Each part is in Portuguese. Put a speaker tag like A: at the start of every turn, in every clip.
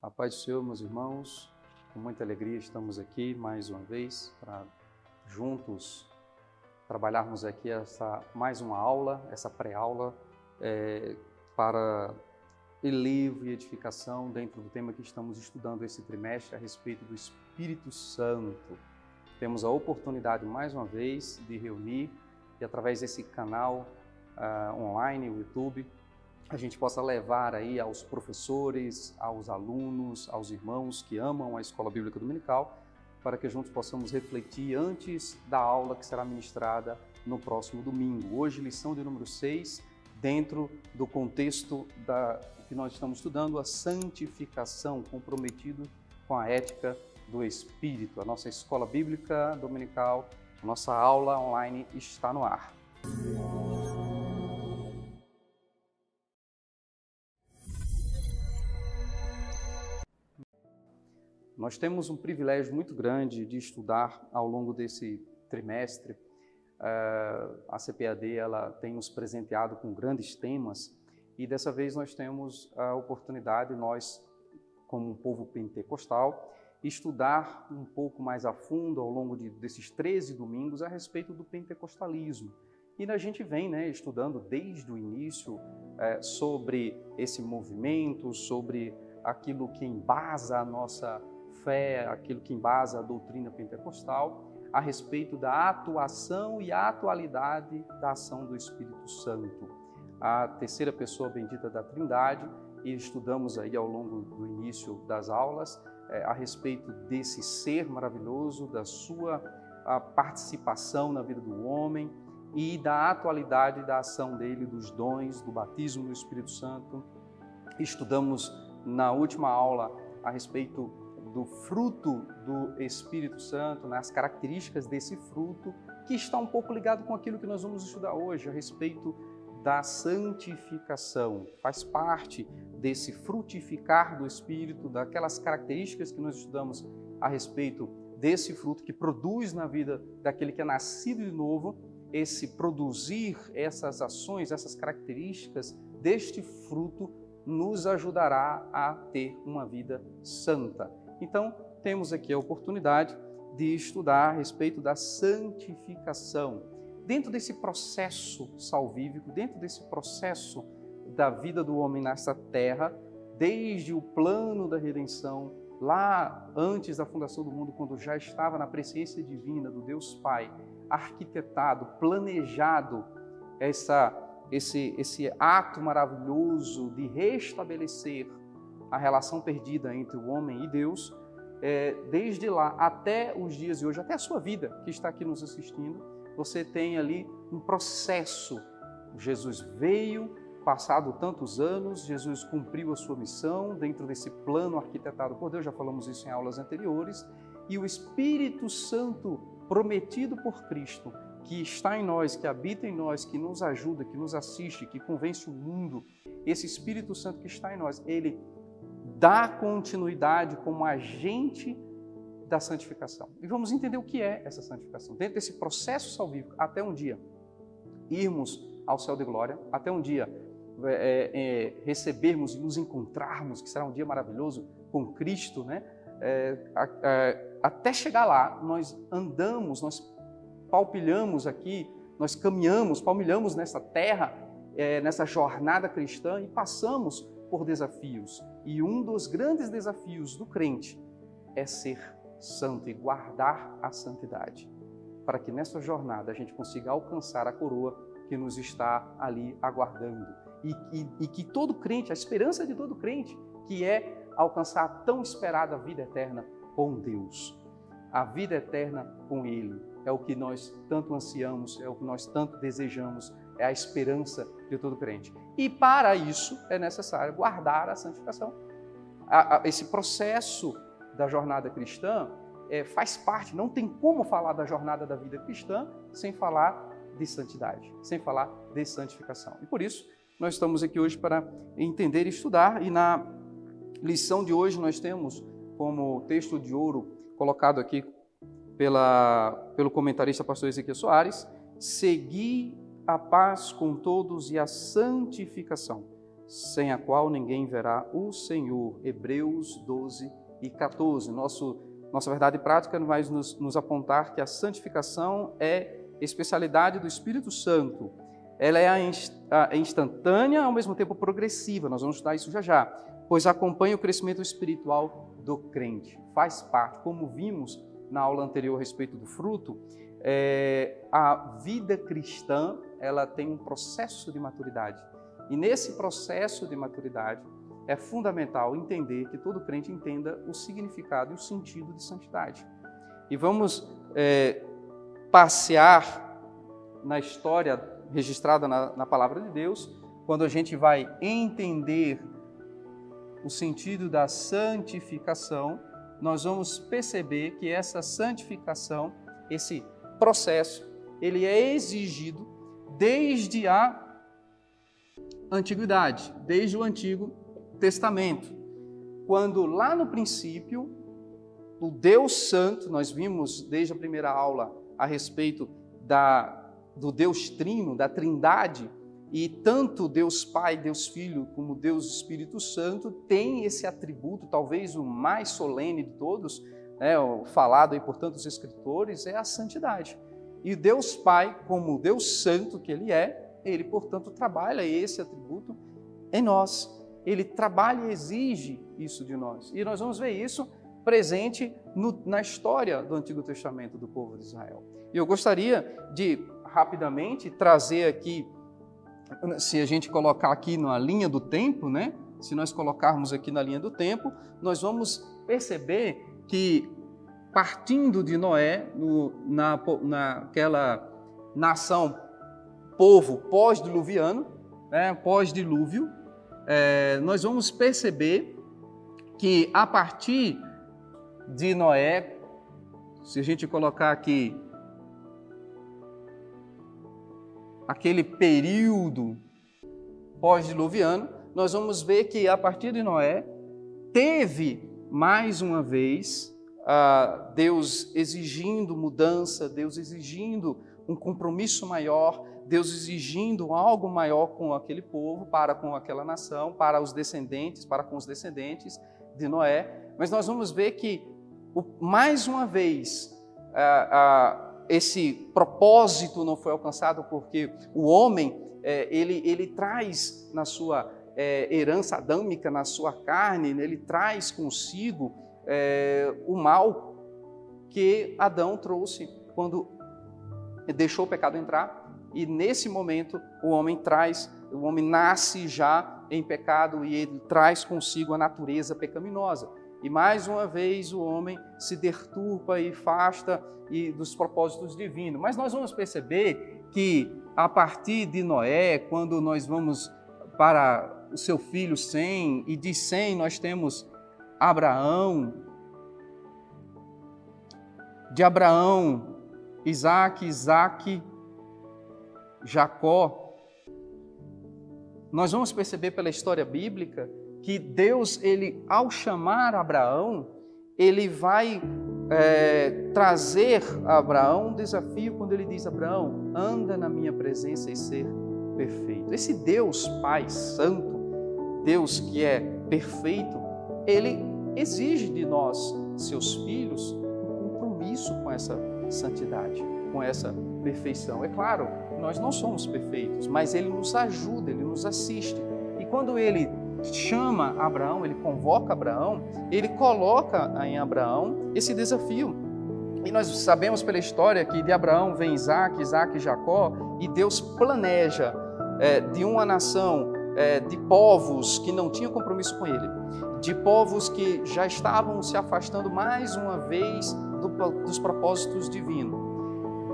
A: A paz do Senhor, meus irmãos, com muita alegria estamos aqui mais uma vez para juntos trabalharmos aqui mais uma aula, essa pré-aula para elevo e edificação dentro do tema que estamos estudando esse trimestre a respeito do Espírito Santo. Temos a oportunidade mais uma vez de reunir e através desse canal online, o YouTube, a gente possa levar aí aos professores, aos alunos, aos irmãos que amam a Escola Bíblica Dominical, para que juntos possamos refletir antes da aula que será ministrada no próximo domingo. Hoje, lição de número 6, dentro do contexto que nós estamos estudando, a santificação, comprometido com a ética do Espírito. A nossa Escola Bíblica Dominical, a nossa aula online está no ar. Nós temos um privilégio muito grande de estudar ao longo desse trimestre. A CPAD ela tem nos presenteado com grandes temas e dessa vez nós temos a oportunidade, nós como um povo pentecostal, estudar um pouco mais a fundo ao longo desses 13 domingos a respeito do pentecostalismo. E a gente vem estudando desde o início sobre esse movimento, sobre aquilo que embasa a nossa fé, aquilo que embasa a doutrina pentecostal, a respeito da atuação e atualidade da ação do Espírito Santo. A terceira pessoa bendita da Trindade, e estudamos aí ao longo do início das aulas a respeito desse ser maravilhoso, da sua participação na vida do homem e da atualidade da ação dele, dos dons, do batismo do Espírito Santo. Estudamos na última aula a respeito do fruto do Espírito Santo, as características desse fruto, que está um pouco ligado com aquilo que nós vamos estudar hoje, a respeito da santificação. Faz parte desse frutificar do Espírito, daquelas características que nós estudamos a respeito desse fruto que produz na vida daquele que é nascido de novo, esse produzir essas ações, essas características deste fruto nos ajudará a ter uma vida santa. Então, temos aqui a oportunidade de estudar a respeito da santificação. Dentro desse processo salvífico, dentro desse processo da vida do homem nessa terra, desde o plano da redenção, lá antes da fundação do mundo, quando já estava na presciência divina do Deus Pai, arquitetado, planejado esse ato maravilhoso de restabelecer a relação perdida entre o homem e Deus, desde lá até os dias de hoje, até a sua vida que está aqui nos assistindo, você tem ali um processo. Jesus veio, passado tantos anos, Jesus cumpriu a sua missão dentro desse plano arquitetado por Deus, já falamos isso em aulas anteriores, e o Espírito Santo prometido por Cristo, que está em nós, que habita em nós, que nos ajuda, que nos assiste, que convence o mundo, esse Espírito Santo que está em nós, ele dá continuidade como agente da santificação. E vamos entender o que é essa santificação. Dentro desse processo salvífico, até um dia irmos ao céu de glória, até um dia recebermos e nos encontrarmos, que será um dia maravilhoso com Cristo, até chegar lá, nós andamos, nós palpilhamos aqui, nós caminhamos, palmilhamos nessa terra, nessa jornada cristã e passamos por desafios. E um dos grandes desafios do crente é ser santo e guardar a santidade, para que nessa jornada a gente consiga alcançar a coroa que nos está ali aguardando. E que todo crente, a esperança de todo crente, que é alcançar a tão esperada vida eterna com Deus. A vida eterna com Ele é o que nós tanto ansiamos, é o que nós tanto desejamos, é a esperança de todo crente. E para isso é necessário guardar a santificação. Esse processo da jornada cristã faz parte, não tem como falar da jornada da vida cristã sem falar de santidade, sem falar de santificação. E por isso nós estamos aqui hoje para entender e estudar, e na lição de hoje nós temos como texto de ouro colocado aqui pelo comentarista pastor Ezequiel Soares, segui a paz com todos e a santificação, sem a qual ninguém verá o Senhor. Hebreus 12 e 14. Nossa verdade prática vai nos apontar que a santificação é especialidade do Espírito Santo. Ela é a instantânea, ao mesmo tempo progressiva. Nós vamos estudar isso já já, pois acompanha o crescimento espiritual do crente. Faz parte, como vimos na aula anterior a respeito do fruto, a vida cristã ela tem um processo de maturidade. E nesse processo de maturidade é fundamental entender que todo crente entenda o significado e o sentido de santidade. E vamos passear na história registrada na Palavra de Deus, quando a gente vai entender o sentido da santificação, nós vamos perceber que essa santificação, esse processo, ele é exigido desde a antiguidade, desde o Antigo Testamento, quando lá no princípio, o Deus Santo, nós vimos desde a primeira aula a respeito do Deus Trino, da Trindade, e tanto Deus Pai, Deus Filho, como Deus Espírito Santo tem esse atributo, talvez o mais solene de todos, falado aí por tantos escritores, é a santidade. E Deus Pai, como Deus Santo que Ele, portanto, trabalha esse atributo em nós. Ele trabalha e exige isso de nós. E nós vamos ver isso presente na história do Antigo Testamento do povo de Israel. E eu gostaria de, rapidamente, trazer aqui, se a gente colocar aqui na linha do tempo, né? Se nós colocarmos aqui na linha do tempo, nós vamos perceber que, partindo de Noé, naquela nação, povo pós-diluviano, pós-dilúvio, nós vamos perceber que a partir de Noé, se a gente colocar aqui aquele período pós-diluviano, nós vamos ver que a partir de Noé teve mais uma vez Deus exigindo mudança, Deus exigindo um compromisso maior, Deus exigindo algo maior com aquele povo, para com aquela nação, para com os descendentes de Noé. Mas nós vamos ver que, mais uma vez, esse propósito não foi alcançado porque o homem, ele traz na sua herança adâmica, na sua carne, ele traz consigo o mal que Adão trouxe quando deixou o pecado entrar. E nesse momento o homem nasce já em pecado e ele traz consigo a natureza pecaminosa. E mais uma vez o homem se deturpa e afasta dos propósitos divinos. Mas nós vamos perceber que a partir de Noé, quando nós vamos para o seu filho Sem, e de Sem nós temos Abraão, de Abraão, Isaac, Jacó, nós vamos perceber pela história bíblica que Deus, ao chamar Abraão, ele vai trazer a Abraão um desafio quando ele diz: Abraão, anda na minha presença e ser perfeito. Esse Deus Pai Santo, Deus que é perfeito, ele exige de nós, seus filhos, um compromisso com essa santidade, com essa perfeição. É claro, nós não somos perfeitos, mas ele nos ajuda, ele nos assiste. E quando ele chama Abraão, ele convoca Abraão, ele coloca em Abraão esse desafio. E nós sabemos pela história que de Abraão vem Isaac e Jacó, e Deus planeja de uma nação, de povos que não tinham compromisso com ele, de povos que já estavam se afastando mais uma vez dos propósitos divinos.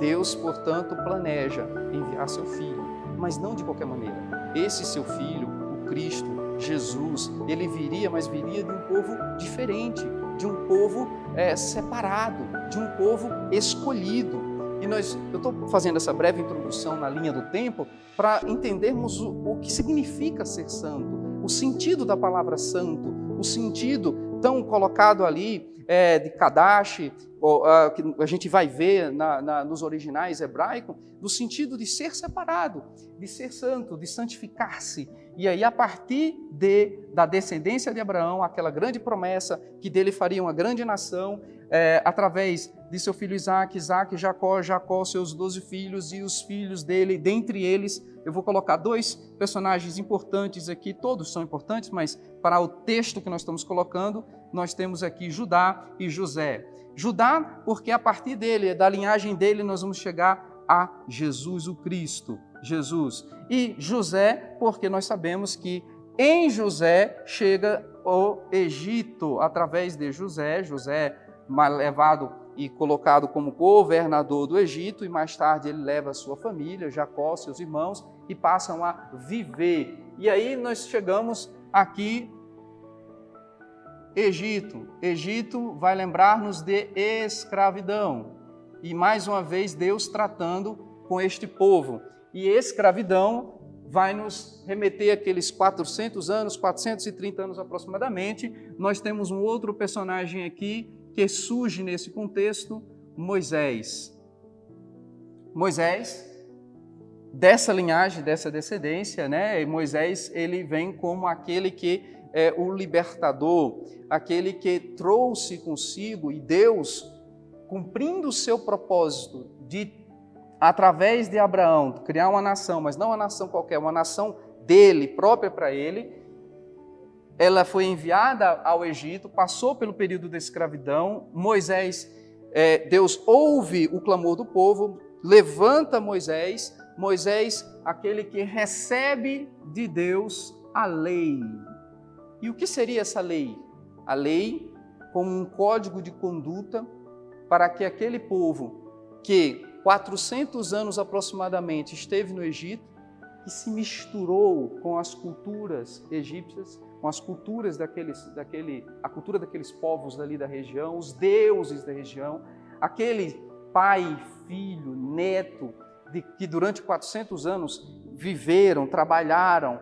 A: Deus, portanto, planeja enviar seu filho, mas não de qualquer maneira. Esse seu filho, o Cristo, Jesus, ele viria, mas viria de um povo diferente, de um povo separado, de um povo escolhido. E eu estou fazendo essa breve introdução na linha do tempo para entendermos o que significa ser santo, o sentido da palavra santo, o sentido tão colocado ali de Kadash, que a gente vai ver nos originais hebraicos, no sentido de ser separado, de ser santo, de santificar-se. E aí, a partir da descendência de Abraão, aquela grande promessa que dele faria uma grande nação, através de seu filho Isaque, Jacó, seus 12 filhos e os filhos dele, dentre eles, eu vou colocar 2 personagens importantes aqui, todos são importantes, mas para o texto que nós estamos colocando, nós temos aqui Judá e José. Judá, porque a partir dele, da linhagem dele, nós vamos chegar a Jesus o Cristo, Jesus. E José, porque nós sabemos que em José chega o Egito, através de José levado e colocado como governador do Egito, e mais tarde ele leva a sua família, Jacó, seus irmãos, e passam a viver. E aí nós chegamos aqui, Egito. Egito vai lembrar-nos de escravidão. E mais uma vez Deus tratando com este povo. E escravidão vai nos remeter àqueles 400 anos, 430 anos aproximadamente. Nós temos um outro personagem aqui que surge nesse contexto, Moisés. Moisés, dessa linhagem, dessa descendência, né? E Moisés, ele vem como aquele que é o libertador, aquele que trouxe consigo, e Deus, cumprindo o seu propósito de, através de Abraão, criar uma nação, mas não uma nação qualquer, uma nação dele, própria para ele. Ela foi enviada ao Egito, passou pelo período da escravidão. Moisés, Deus ouve o clamor do povo, levanta Moisés, aquele que recebe de Deus a lei. E o que seria essa lei? A lei como um código de conduta para que aquele povo que 400 anos aproximadamente esteve no Egito, que se misturou com as culturas egípcias, com as culturas a cultura daqueles povos dali da região, os deuses da região, aquele pai, filho, neto, que durante 400 anos viveram, trabalharam,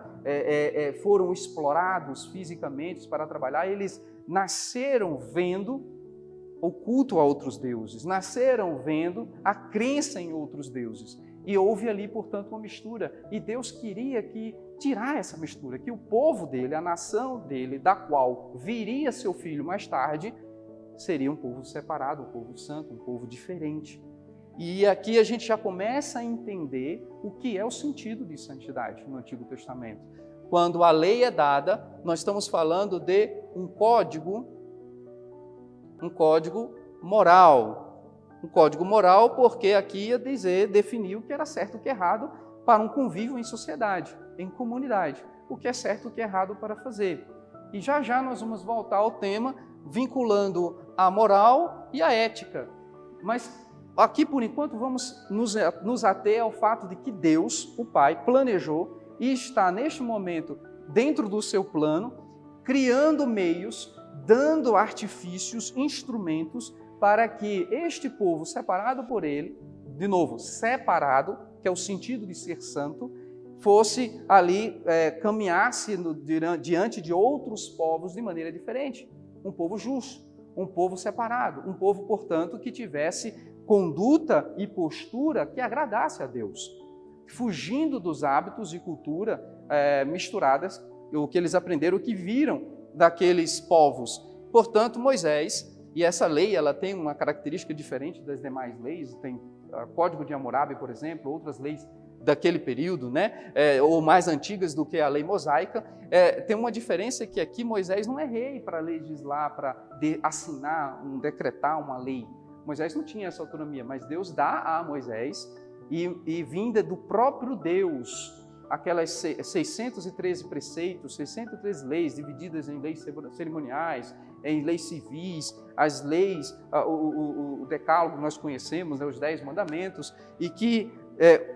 A: foram explorados fisicamente para trabalhar, eles nasceram vendo o culto a outros deuses, nasceram vendo a crença em outros deuses. E houve ali, portanto, uma mistura. E Deus queria tirar essa mistura, que o povo dele, a nação dele, da qual viria seu filho mais tarde, seria um povo separado, um povo santo, um povo diferente. E aqui a gente já começa a entender o que é o sentido de santidade no Antigo Testamento. Quando a lei é dada, nós estamos falando de um código moral. Um código moral, porque aqui ia definir o que era certo e o que é errado para um convívio em sociedade, em comunidade. O que é certo e o que é errado para fazer. E já nós vamos voltar ao tema, vinculando a moral e a ética. Mas aqui, por enquanto, vamos nos ater ao fato de que Deus, o Pai, planejou e está, neste momento, dentro do seu plano, criando meios, dando artifícios, instrumentos, para que este povo, separado por ele, de novo, separado, que é o sentido de ser santo, fosse ali, caminhasse diante de outros povos de maneira diferente. Um povo justo, um povo separado, um povo, portanto, que tivesse conduta e postura que agradasse a Deus, fugindo dos hábitos e cultura misturadas, o que eles aprenderam, o que viram daqueles povos. Portanto, Moisés, e essa lei, ela tem uma característica diferente das demais leis, tem o Código de Hammurabi, por exemplo, outras leis daquele período, né? Ou mais antigas do que a lei mosaica. Tem uma diferença que aqui Moisés não é rei para legislar, para assinar, decretar uma lei. Moisés não tinha essa autonomia, mas Deus dá a Moisés, e vinda do próprio Deus, aquelas 613 preceitos, 613 leis divididas em leis cerimoniais, em leis civis, as leis, o decálogo nós conhecemos, né, os 10 mandamentos, e que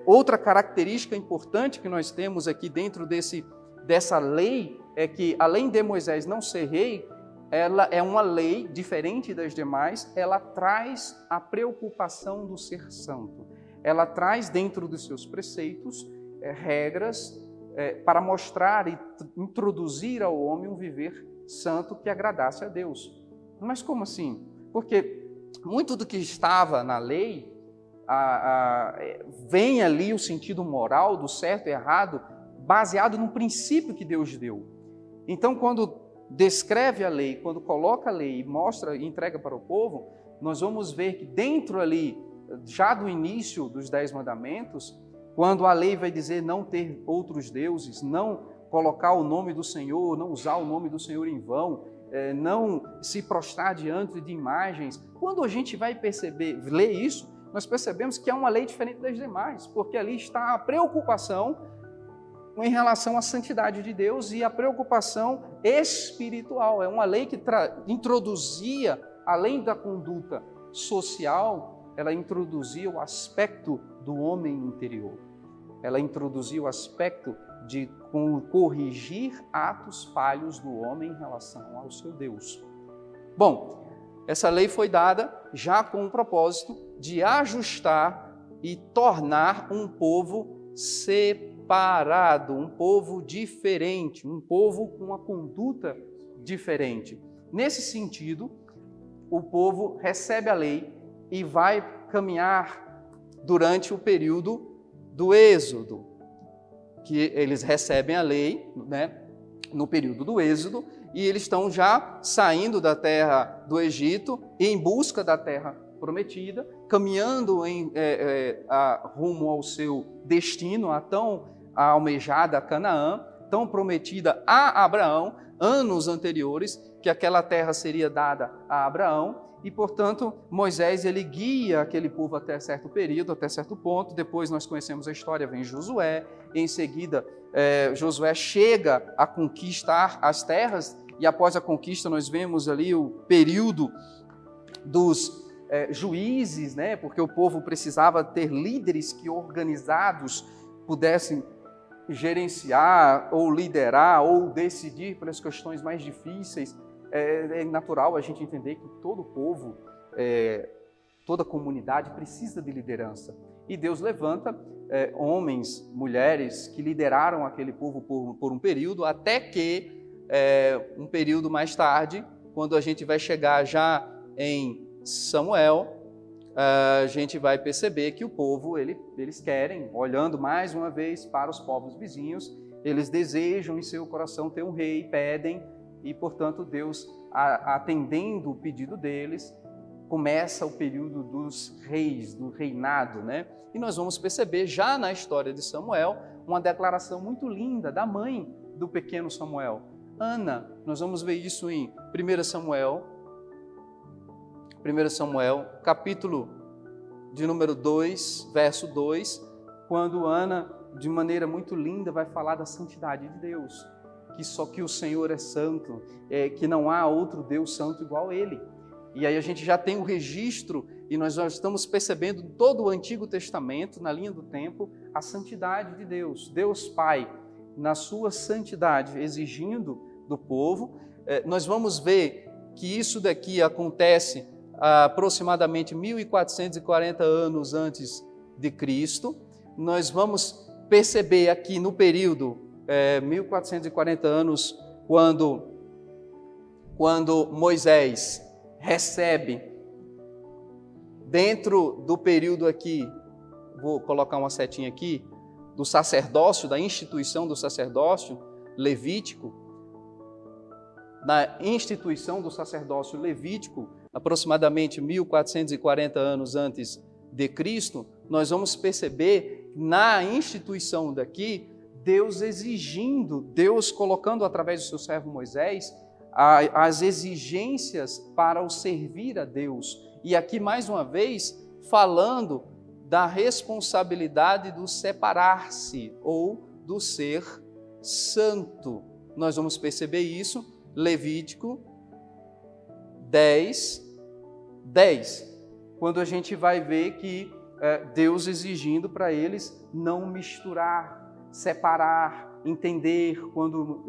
A: outra característica importante que nós temos aqui dentro dessa lei é que, além de Moisés não ser rei, ela é uma lei diferente das demais, ela traz a preocupação do ser santo. Ela traz dentro dos seus preceitos regras para mostrar e introduzir ao homem um viver santo que agradasse a Deus. Mas como assim? Porque muito do que estava na lei vem ali o sentido moral do certo e errado baseado num princípio que Deus deu. Então, quando descreve a lei, quando coloca a lei e mostra e entrega para o povo, nós vamos ver que dentro ali, já do início dos 10 mandamentos, quando a lei vai dizer não ter outros deuses, não colocar o nome do Senhor, não usar o nome do Senhor em vão, não se prostrar diante de imagens, quando a gente vai ler isso, nós percebemos que é uma lei diferente das demais, porque ali está a preocupação em relação à santidade de Deus e a preocupação espiritual. É uma lei que introduzia, além da conduta social, ela introduzia o aspecto do homem interior. Ela introduzia o aspecto de corrigir atos falhos do homem em relação ao seu Deus. Bom, essa lei foi dada já com o propósito de ajustar e tornar um povo separado, um povo diferente, um povo com uma conduta diferente. Nesse sentido, o povo recebe a lei e vai caminhar durante o período do Êxodo, que eles recebem a lei, né, no período do Êxodo, e eles estão já saindo da terra do Egito em busca da terra prometida, caminhando rumo ao seu destino, a tão almejada Canaã, tão prometida a Abraão, anos anteriores, que aquela terra seria dada a Abraão, e, portanto, Moisés ele guia aquele povo até certo período, até certo ponto. Depois nós conhecemos a história, vem Josué, em seguida Josué chega a conquistar as terras, e após a conquista nós vemos ali o período dos juízes, né? Porque o povo precisava ter líderes que organizados pudessem gerenciar ou liderar ou decidir pelas questões mais difíceis. É natural a gente entender que todo povo, toda comunidade precisa de liderança. E Deus levanta homens, mulheres que lideraram aquele povo por um período, até que um período mais tarde, quando a gente vai chegar já em Samuel, a gente vai perceber que o povo, eles querem, olhando mais uma vez para os povos vizinhos, eles desejam em seu coração ter um rei, pedem, e, portanto, Deus, atendendo o pedido deles, começa o período dos reis, do reinado, né? E nós vamos perceber, já na história de Samuel, uma declaração muito linda da mãe do pequeno Samuel, Ana. Nós vamos ver isso em 1 Samuel, capítulo de número 2, verso 2, quando Ana, de maneira muito linda, vai falar da santidade de Deus, que só que o Senhor é santo, que não há outro Deus santo igual a Ele. E aí a gente já tem o registro, e nós já estamos percebendo todo o Antigo Testamento, na linha do tempo, a santidade de Deus. Deus Pai, na sua santidade, exigindo do povo. Nós vamos ver que isso daqui acontece aproximadamente 1440 anos antes de Cristo. Nós vamos perceber aqui no período 1440 anos, quando Moisés recebe, dentro do período aqui, vou colocar uma setinha aqui, do sacerdócio, da instituição do sacerdócio levítico, na instituição do sacerdócio levítico, aproximadamente 1440 anos antes de Cristo, nós vamos perceber na instituição daqui, Deus exigindo, Deus colocando através do seu servo Moisés, as exigências para o servir a Deus. E aqui, mais uma vez, falando da responsabilidade do separar-se ou do ser santo. Nós vamos perceber isso, Levítico 10, quando a gente vai ver que Deus exigindo para eles não misturar, separar, entender, quando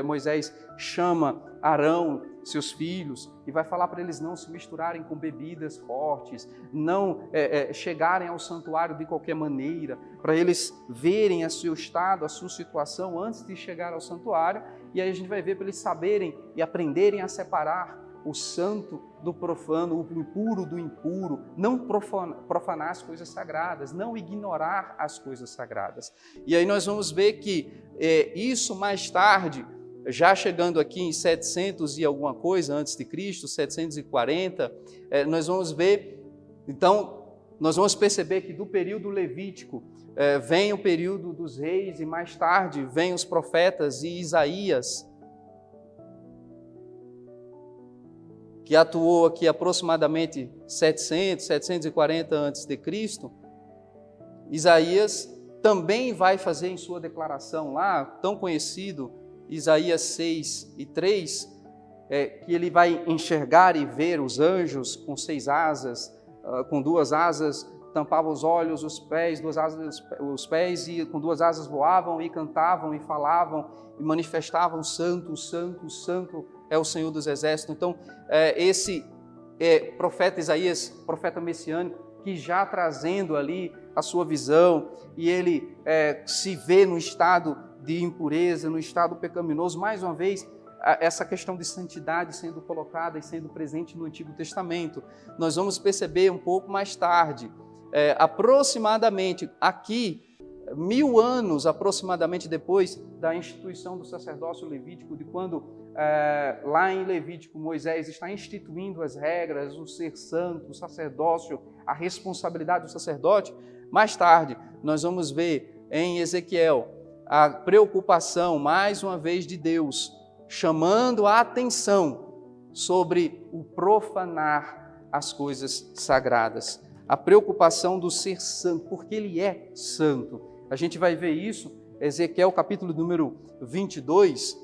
A: Moisés chama Arão, seus filhos, e vai falar para eles não se misturarem com bebidas fortes, não chegarem ao santuário de qualquer maneira, para eles verem o seu estado, a sua situação antes de chegar ao santuário, e aí a gente vai ver para eles saberem e aprenderem a separar o santo do profano, o impuro do impuro, não profanar as coisas sagradas, não ignorar as coisas sagradas. E aí nós vamos ver que isso mais tarde, já chegando aqui em 700 e alguma coisa antes de Cristo, 740, nós vamos ver, então, nós vamos perceber que do período levítico vem o período dos reis e mais tarde vem os profetas e Isaías, que atuou aqui aproximadamente 740 a.C., Isaías também vai fazer em sua declaração lá, tão conhecido, Isaías 6:3, que ele vai enxergar e ver os anjos com 6 asas, com 2 asas tampavam os olhos, os pés, 2 asas os pés, e com 2 asas voavam e cantavam e falavam e manifestavam: Santo, Santo, Santo é o Senhor dos Exércitos. Então, esse profeta Isaías, profeta messiânico, que já trazendo ali a sua visão, e ele se vê no estado de impureza, no estado pecaminoso, mais uma vez, essa questão de santidade sendo colocada e sendo presente no Antigo Testamento. Nós vamos perceber um pouco mais tarde, aproximadamente aqui, 1000 anos aproximadamente depois da instituição do sacerdócio levítico, de quando lá em Levítico Moisés está instituindo as regras, o ser santo, o sacerdócio, a responsabilidade do sacerdote. Mais tarde nós vamos ver em Ezequiel a preocupação mais uma vez de Deus, chamando a atenção sobre o profanar as coisas sagradas. A preocupação do ser santo, porque ele é santo. A gente vai ver isso, Ezequiel capítulo número 22,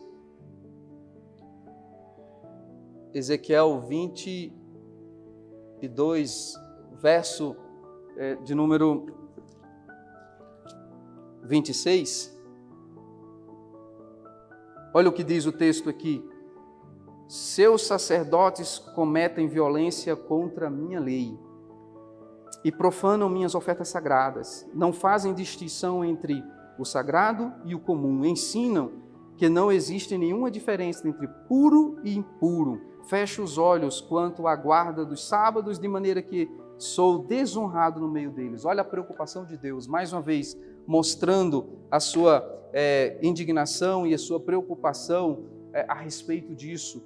A: Ezequiel 22, verso de número 26. Olha o que diz o texto aqui: seus sacerdotes cometem violência contra a minha lei e profanam minhas ofertas sagradas, não fazem distinção entre o sagrado e o comum, ensinam que não existe nenhuma diferença entre puro e impuro, fecho os olhos quanto à guarda dos sábados, de maneira que sou desonrado no meio deles. Olha a preocupação de Deus, mais uma vez, mostrando a sua indignação e a sua preocupação a respeito disso.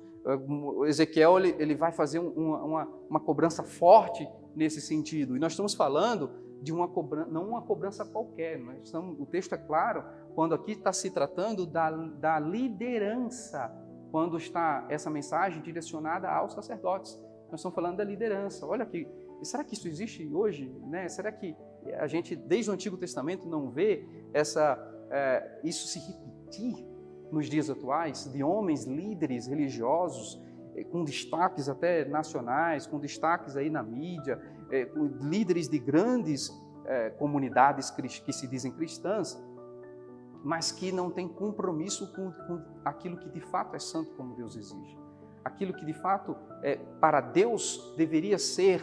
A: Ezequiel ele vai fazer uma cobrança forte nesse sentido. E nós estamos falando de uma cobrança, não uma cobrança qualquer. O texto é claro, quando aqui está se tratando da liderança, quando está essa mensagem direcionada aos sacerdotes. Nós estamos falando da liderança. Olha aqui, será que isso existe hoje? Né? Será que a gente, desde o Antigo Testamento, não vê isso se repetir nos dias atuais, de homens líderes religiosos, com destaques até nacionais, com destaques aí na mídia, com líderes de grandes comunidades que se dizem cristãs, mas que não têm compromisso com aquilo que de fato é santo, como Deus exige. Aquilo que de fato, para Deus, deveria ser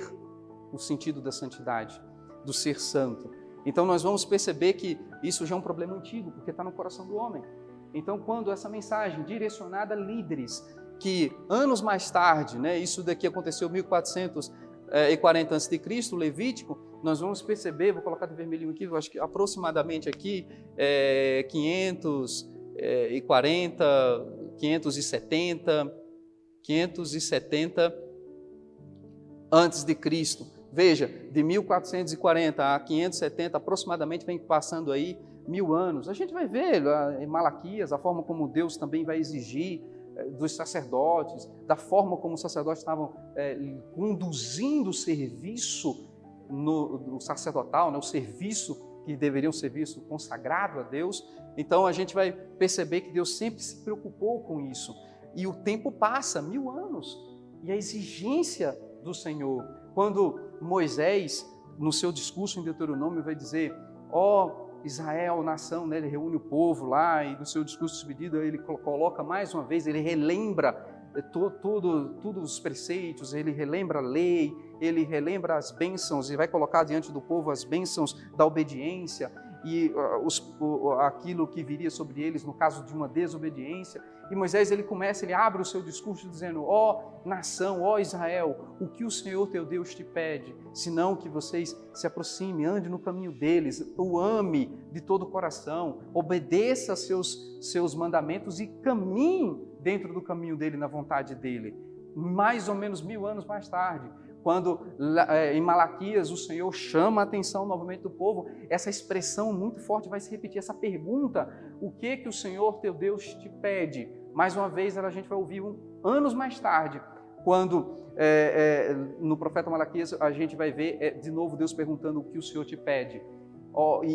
A: o sentido da santidade, do ser santo. Então nós vamos perceber que isso já é um problema antigo, porque está no coração do homem. Então, quando essa mensagem direcionada a líderes, que anos mais tarde, isso daqui aconteceu em 1440 a.C., Levítico, nós vamos perceber, vou colocar de vermelhinho aqui, eu acho que aproximadamente aqui, 570 antes de Cristo. Veja, de 1440 a 570, aproximadamente, vem passando aí 1000 anos. A gente vai ver em Malaquias a forma como Deus também vai exigir dos sacerdotes, da forma como os sacerdotes estavam conduzindo o serviço no sacerdotal, o serviço que deveria um serviço consagrado a Deus. Então a gente vai perceber que Deus sempre se preocupou com isso. E o tempo passa, 1000 anos, e a exigência do Senhor, quando Moisés, no seu discurso em Deuteronômio, vai dizer: Israel, nação, ele reúne o povo lá, e no seu discurso de despedida ele coloca mais uma vez, ele relembra todos os preceitos, ele relembra a lei, ele relembra as bênçãos, e vai colocar diante do povo as bênçãos da obediência, e aquilo que viria sobre eles no caso de uma desobediência. E Moisés, ele abre o seu discurso dizendo: ó nação, ó Israel, o que o Senhor teu Deus te pede, senão que vocês se aproximem, ande no caminho deles, o ame de todo o coração, obedeça seus mandamentos e caminhe dentro do caminho dele, na vontade dele. Mais ou menos 1000 anos mais tarde, quando em Malaquias o Senhor chama a atenção novamente do povo, essa expressão muito forte vai se repetir, essa pergunta: o que o Senhor teu Deus te pede? Mais uma vez a gente vai ouvir anos mais tarde, quando no profeta Malaquias a gente vai ver de novo Deus perguntando: o que o Senhor te pede?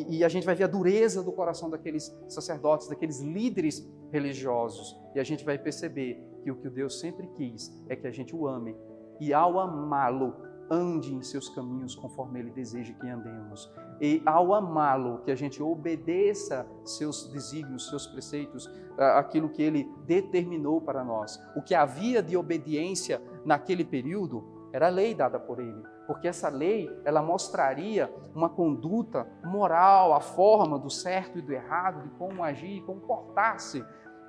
A: E a gente vai ver a dureza do coração daqueles sacerdotes, daqueles líderes religiosos, e a gente vai perceber que o que Deus sempre quis é que a gente o ame, e ao amá-lo, ande em seus caminhos conforme Ele deseja que andemos. E ao amá-lo, que a gente obedeça seus desígnios, seus preceitos, aquilo que Ele determinou para nós. O que havia de obediência naquele período era a lei dada por Ele, porque essa lei, ela mostraria uma conduta moral, a forma do certo e do errado, de como agir, como portar-se.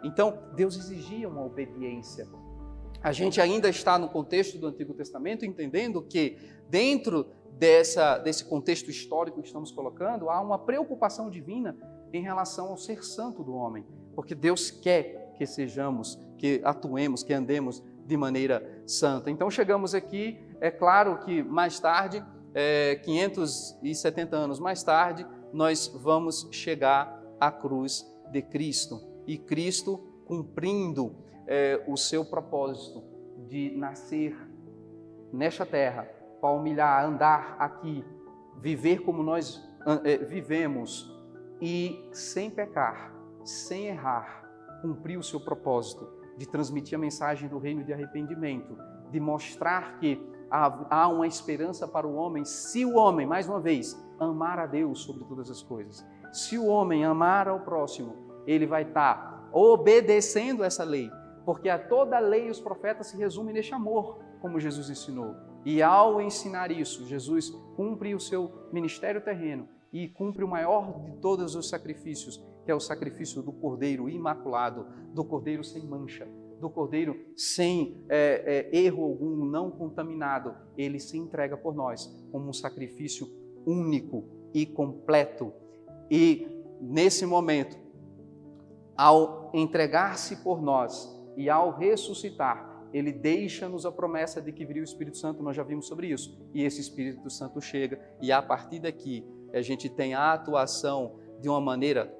A: Então, Deus exigia uma obediência. A gente ainda está no contexto do Antigo Testamento, entendendo que dentro desse contexto histórico que estamos colocando, há uma preocupação divina em relação ao ser santo do homem, porque Deus quer que sejamos, que atuemos, que andemos de maneira santa. Então chegamos aqui, é claro que mais tarde, 570 anos mais tarde, nós vamos chegar à cruz de Cristo, e Cristo cumprindo o seu propósito de nascer nesta terra, para humilhar, andar aqui, viver como nós vivemos e sem pecar, sem errar, cumprir o seu propósito de transmitir a mensagem do reino de arrependimento, de mostrar que há uma esperança para o homem, se o homem, mais uma vez, amar a Deus sobre todas as coisas. Se o homem amar ao próximo, ele vai estar obedecendo essa lei, porque a toda a lei e os profetas se resumem neste amor, como Jesus ensinou. E ao ensinar isso, Jesus cumpre o seu ministério terreno e cumpre o maior de todos os sacrifícios, que é o sacrifício do Cordeiro imaculado, do Cordeiro sem mancha, do Cordeiro sem erro algum, não contaminado. Ele se entrega por nós como um sacrifício único e completo. E nesse momento, ao entregar-se por nós e ao ressuscitar, Ele deixa-nos a promessa de que viria o Espírito Santo, nós já vimos sobre isso. E esse Espírito Santo chega e a partir daqui a gente tem a atuação de uma maneira,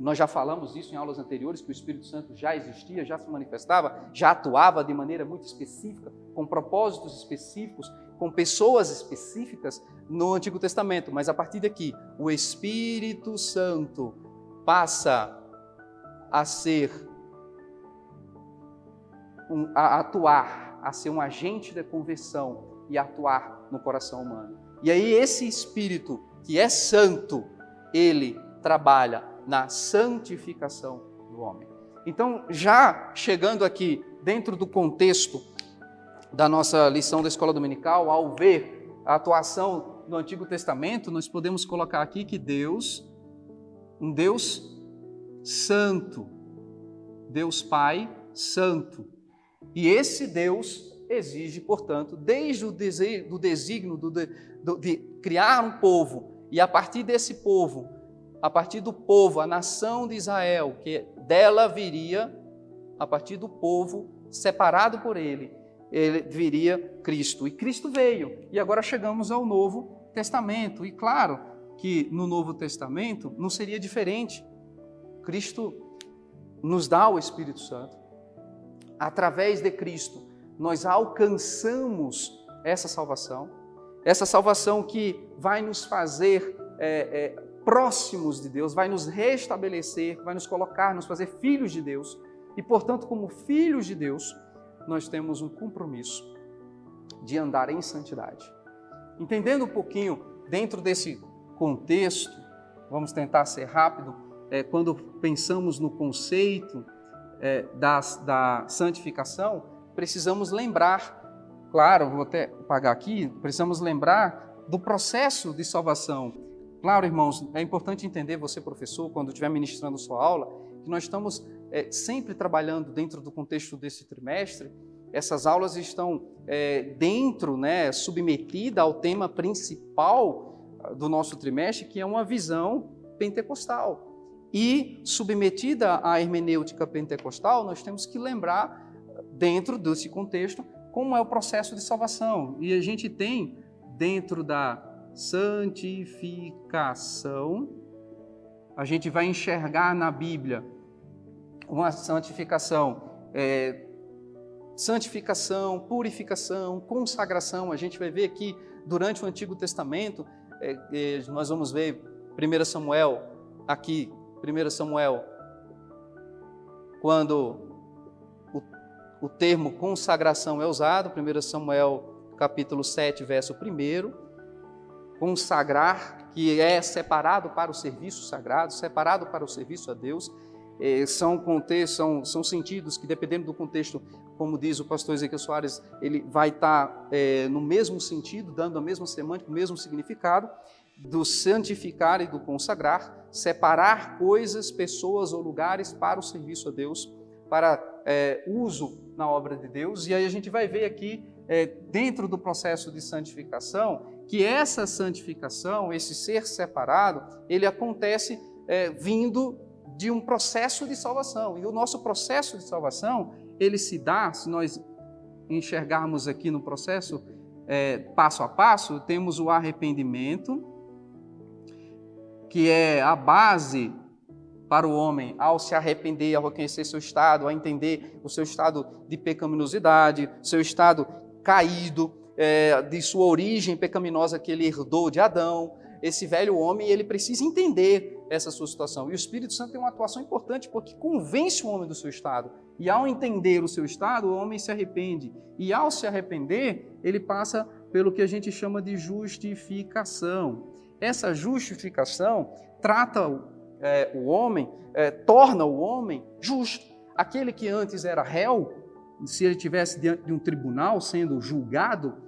A: nós já falamos isso em aulas anteriores, que o Espírito Santo já existia, já se manifestava, já atuava de maneira muito específica, com propósitos específicos, com pessoas específicas no Antigo Testamento. Mas a partir daqui, o Espírito Santo passa a atuar, a ser um agente da conversão e atuar no coração humano. E aí esse Espírito, que é santo, ele trabalha na santificação do homem. Então, já chegando aqui dentro do contexto da nossa lição da Escola Dominical, ao ver a atuação do Antigo Testamento, nós podemos colocar aqui que Deus, um Deus santo, Deus Pai santo. E esse Deus exige, portanto, desde o desígnio de criar um povo, e a partir desse povo, a partir do povo, a nação de Israel, que dela viria, a partir do povo separado por ele viria Cristo. E Cristo veio. E agora chegamos ao Novo Testamento. E claro que no Novo Testamento não seria diferente. Cristo nos dá o Espírito Santo. Através de Cristo, nós alcançamos essa salvação que vai nos fazer próximos de Deus, vai nos restabelecer, vai nos colocar, nos fazer filhos de Deus. E, portanto, como filhos de Deus, nós temos um compromisso de andar em santidade. Entendendo um pouquinho dentro desse contexto, vamos tentar ser rápido, quando pensamos no conceito da santificação, precisamos lembrar, claro, vou até apagar aqui, precisamos lembrar do processo de salvação. Claro, irmãos, é importante entender, você professor, quando estiver ministrando sua aula, que nós estamos sempre trabalhando dentro do contexto desse trimestre. Essas aulas estão dentro, submetida ao tema principal do nosso trimestre, que é uma visão pentecostal. E submetida à hermenêutica pentecostal, nós temos que lembrar, dentro desse contexto, como é o processo de salvação. E a gente tem, dentro da santificação, a gente vai enxergar na Bíblia uma santificação, santificação, purificação, consagração. A gente vai ver aqui, durante o Antigo Testamento, nós vamos ver 1 Samuel, aqui, 1 Samuel, quando o termo consagração é usado, 1 Samuel capítulo 7, verso 1, consagrar, que é separado para o serviço sagrado, separado para o serviço a Deus. São sentidos que, dependendo do contexto, como diz o pastor Ezequiel Soares, ele vai estar no mesmo sentido, dando a mesma semântica, o mesmo significado, do santificar e do consagrar, separar coisas, pessoas ou lugares para o serviço a Deus, para uso na obra de Deus. E aí a gente vai ver aqui, dentro do processo de santificação, que essa santificação, esse ser separado, ele acontece vindo de um processo de salvação. E o nosso processo de salvação, ele se dá, se nós enxergarmos aqui no processo passo a passo, temos o arrependimento, que é a base para o homem, ao se arrepender, ao reconhecer seu estado, a entender o seu estado de pecaminosidade, seu estado caído, de sua origem pecaminosa que ele herdou de Adão. Esse velho homem, ele precisa entender essa sua situação. E o Espírito Santo tem uma atuação importante, porque convence o homem do seu estado. E ao entender o seu estado, o homem se arrepende. E ao se arrepender, ele passa pelo que a gente chama de justificação. Essa justificação trata o homem, torna o homem justo. Aquele que antes era réu, se ele estivesse diante de um tribunal sendo julgado,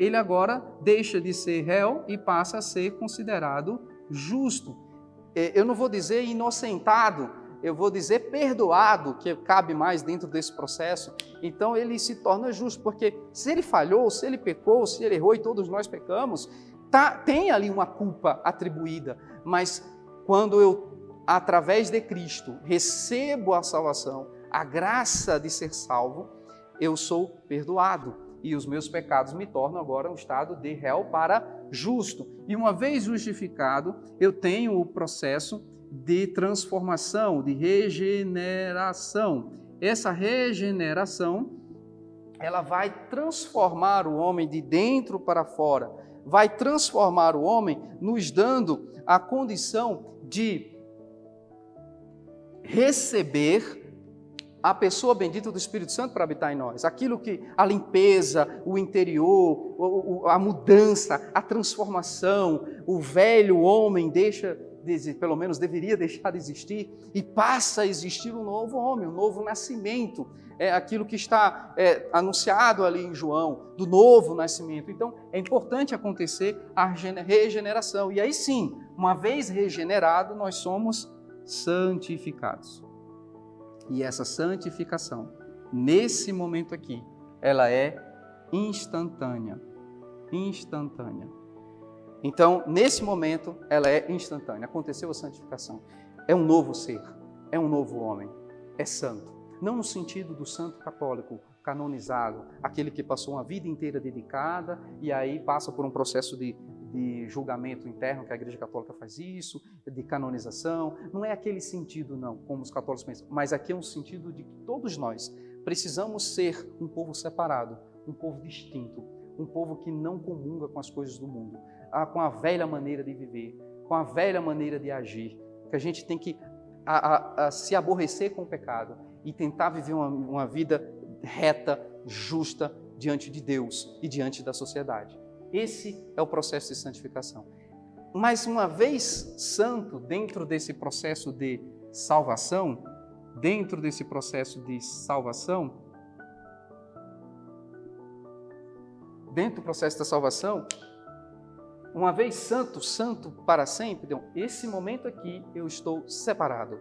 A: ele agora deixa de ser réu e passa a ser considerado justo. Eu não vou dizer inocentado, eu vou dizer perdoado, que cabe mais dentro desse processo. Então ele se torna justo, porque se ele falhou, se ele pecou, se ele errou, e todos nós pecamos, tem ali uma culpa atribuída, mas quando eu, através de Cristo, recebo a salvação, a graça de ser salvo, eu sou perdoado e os meus pecados me tornam agora um estado de réu para justo. E uma vez justificado, eu tenho o processo de transformação, de regeneração. Essa regeneração, ela vai transformar o homem de dentro para fora, vai transformar o homem nos dando a condição de receber a pessoa bendita do Espírito Santo para habitar em nós. Aquilo que a limpeza, o interior, a mudança, a transformação, o velho homem pelo menos deveria deixar de existir e passa a existir um novo homem, um novo nascimento. É aquilo que está anunciado ali em João, do novo nascimento. Então, é importante acontecer a regeneração. E aí sim, uma vez regenerado, nós somos santificados. E essa santificação, nesse momento aqui, ela é instantânea. Instantânea. Então, nesse momento, ela é instantânea. Aconteceu a santificação. É um novo ser, é um novo homem, é santo. Não no sentido do santo católico canonizado, aquele que passou uma vida inteira dedicada e aí passa por um processo de julgamento interno, que a Igreja Católica faz isso, de canonização. Não é aquele sentido, não, como os católicos pensam, mas aqui é um sentido de que todos nós precisamos ser um povo separado, um povo distinto, um povo que não comunga com as coisas do mundo, com a velha maneira de viver, com a velha maneira de agir, que a gente tem que se aborrecer com o pecado e tentar viver uma vida reta, justa, diante de Deus e diante da sociedade. Esse é o processo de santificação. Mas uma vez santo, dentro desse processo de salvação, dentro do processo da salvação, uma vez santo, santo para sempre. Então, esse momento aqui eu estou separado.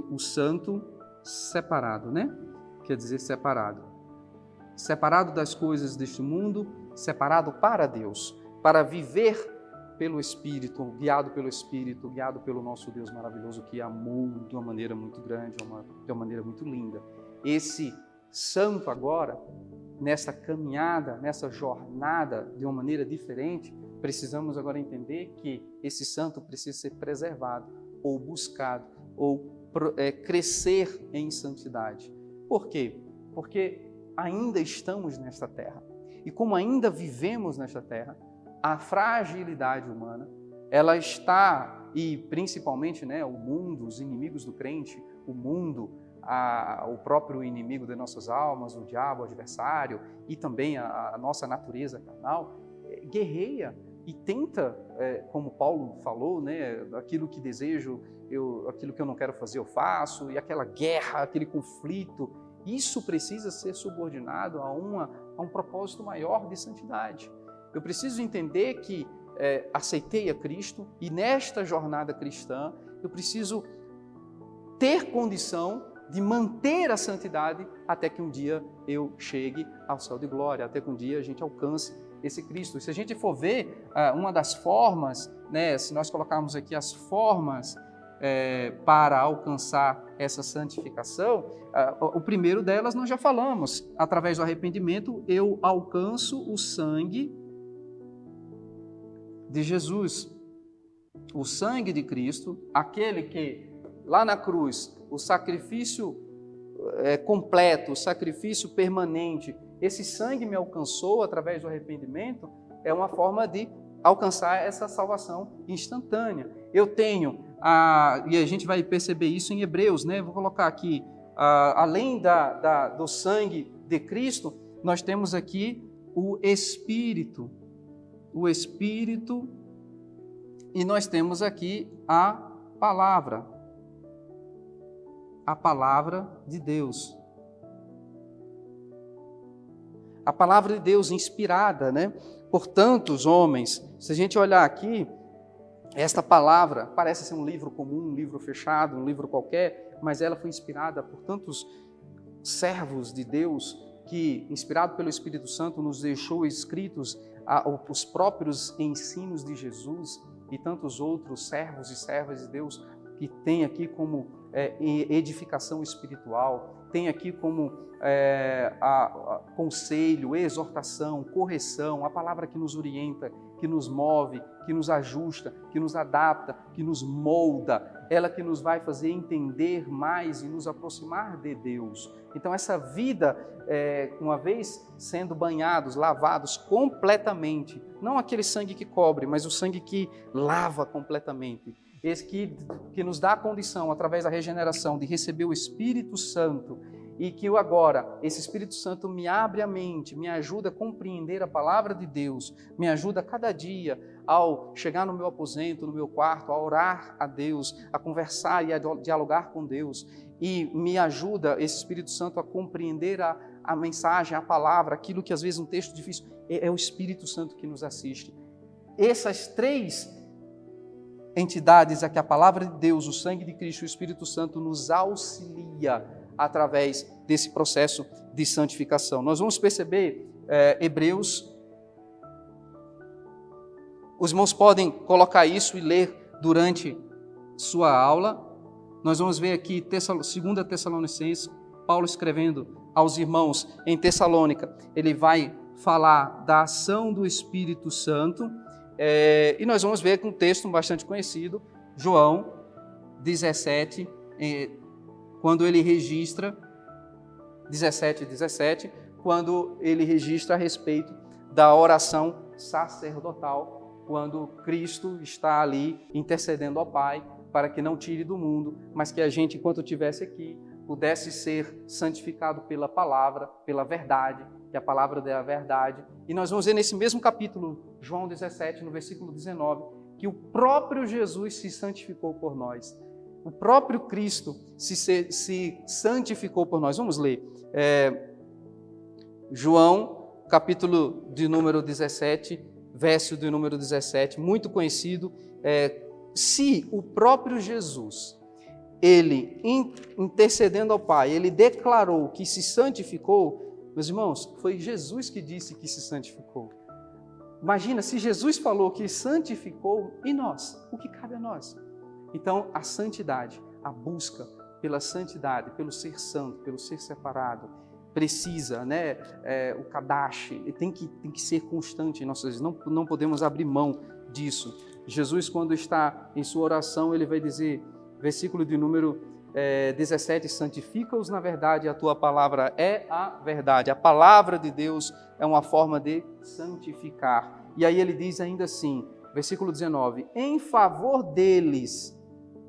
A: O santo separado, né? Quer dizer separado. Separado das coisas deste mundo, separado para Deus, para viver pelo Espírito, guiado pelo nosso Deus maravilhoso, que amou de uma maneira muito grande, de uma maneira muito linda. Esse santo agora, nessa caminhada, nessa jornada de uma maneira diferente, precisamos agora entender que esse santo precisa ser preservado, ou buscado, ou crescer em santidade. Por quê? Porque ainda estamos nesta terra. E como ainda vivemos nesta terra, a fragilidade humana, ela está, e principalmente o mundo, os inimigos do crente, o mundo, o próprio inimigo de nossas almas, o diabo, o adversário, e também a nossa natureza carnal, guerreia e tenta, como Paulo falou, aquilo que desejo, aquilo que eu não quero fazer eu faço, e aquela guerra, aquele conflito, isso precisa ser subordinado a um propósito maior de santidade. Eu preciso entender que aceitei a Cristo e nesta jornada cristã eu preciso ter condição de manter a santidade até que um dia eu chegue ao céu de glória, até que um dia a gente alcance esse Cristo. E se a gente for ver uma das formas, se nós colocarmos aqui as formas para alcançar essa santificação, o primeiro delas nós já falamos. Através do arrependimento eu alcanço o sangue de Jesus, o sangue de Cristo, aquele que lá na cruz, o sacrifício completo, o sacrifício permanente, esse sangue me alcançou através do arrependimento, é uma forma de alcançar essa salvação instantânea. Eu tenho, e a gente vai perceber isso em Hebreus, vou colocar aqui, além do sangue de Cristo, nós temos aqui o Espírito, e nós temos aqui a palavra de Deus. A palavra de Deus inspirada, por tantos homens. Se a gente olhar aqui, esta palavra parece ser um livro comum, um livro fechado, um livro qualquer, mas ela foi inspirada por tantos servos de Deus que, inspirado pelo Espírito Santo, nos deixou escritos os próprios ensinos de Jesus e tantos outros servos e servas de Deus que tem aqui como edificação espiritual, tem aqui como conselho, exortação, correção, a palavra que nos orienta, que nos move, que nos ajusta, que nos adapta, que nos molda, ela que nos vai fazer entender mais e nos aproximar de Deus. Então essa vida, uma vez sendo banhados, lavados completamente, não aquele sangue que cobre, mas o sangue que lava completamente, esse que nos dá a condição, através da regeneração, de receber o Espírito Santo, e que agora, esse Espírito Santo me abre a mente, me ajuda a compreender a palavra de Deus, me ajuda cada dia, ao chegar no meu aposento, no meu quarto, a orar a Deus, a conversar e a dialogar com Deus, e me ajuda, esse Espírito Santo, a compreender a mensagem, a palavra, aquilo que às vezes um texto difícil, é o Espírito Santo que nos assiste. Essas três entidades a que a palavra de Deus, o sangue de Cristo e o Espírito Santo nos auxilia através desse processo de santificação. Nós vamos perceber Hebreus, os irmãos podem colocar isso e ler durante sua aula. Nós vamos ver aqui 2 Tessalonicenses, Paulo escrevendo aos irmãos em Tessalônica, ele vai falar da ação do Espírito Santo, e nós vamos ver com um texto bastante conhecido, João 17, quando ele registra, 17, quando ele registra a respeito da oração sacerdotal, quando Cristo está ali intercedendo ao Pai para que não tire do mundo, mas que a gente, enquanto estivesse aqui, pudesse ser santificado pela palavra, pela verdade, que a palavra é a verdade. E nós vamos ver nesse mesmo capítulo, João 17, no versículo 19, que o próprio Jesus se santificou por nós. O próprio Cristo se santificou por nós. Vamos ler. João, capítulo de número 17, verso do número 17, muito conhecido, se o próprio Jesus, ele intercedendo ao Pai, ele declarou que se santificou, meus irmãos, foi Jesus que disse que se santificou. Imagina, se Jesus falou que santificou, e nós? O que cabe a nós? Então, a santidade, a busca pela santidade, pelo ser santo, pelo ser separado, precisa, o kadash, tem que ser constante em nossas vidas, não podemos abrir mão disso. Jesus, quando está em sua oração, ele vai dizer, versículo de número 17, santifica-os na verdade, a tua palavra é a verdade. A palavra de Deus é uma forma de santificar. E aí ele diz ainda assim, versículo 19, em favor deles,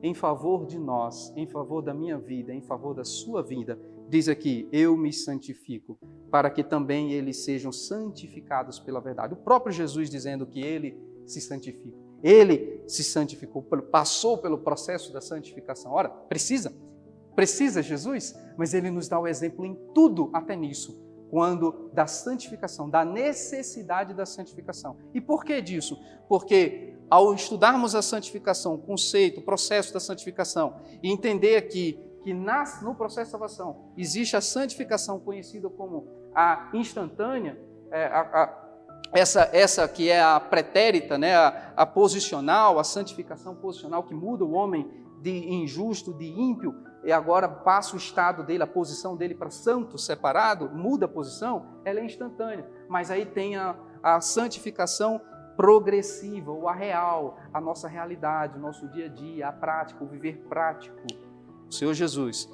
A: em favor de nós, em favor da minha vida, em favor da sua vida, diz aqui, eu me santifico, para que também eles sejam santificados pela verdade. O próprio Jesus dizendo que ele se santifica. Ele se santificou, passou pelo processo da santificação. Ora, precisa Jesus, mas ele nos dá o exemplo em tudo, até nisso, quando da santificação, da necessidade da santificação. E por que disso? Porque ao estudarmos a santificação, o conceito, o processo da santificação, e entender aqui que no processo de salvação existe a santificação conhecida como a instantânea, essa que é a pretérita, a posicional, a santificação posicional que muda o homem de injusto, de ímpio, e agora passa o estado dele, a posição dele para santo, separado, muda a posição, ela é instantânea. Mas aí tem a santificação progressiva, ou a real, a nossa realidade, o nosso dia a dia, a prática, o viver prático. O Senhor Jesus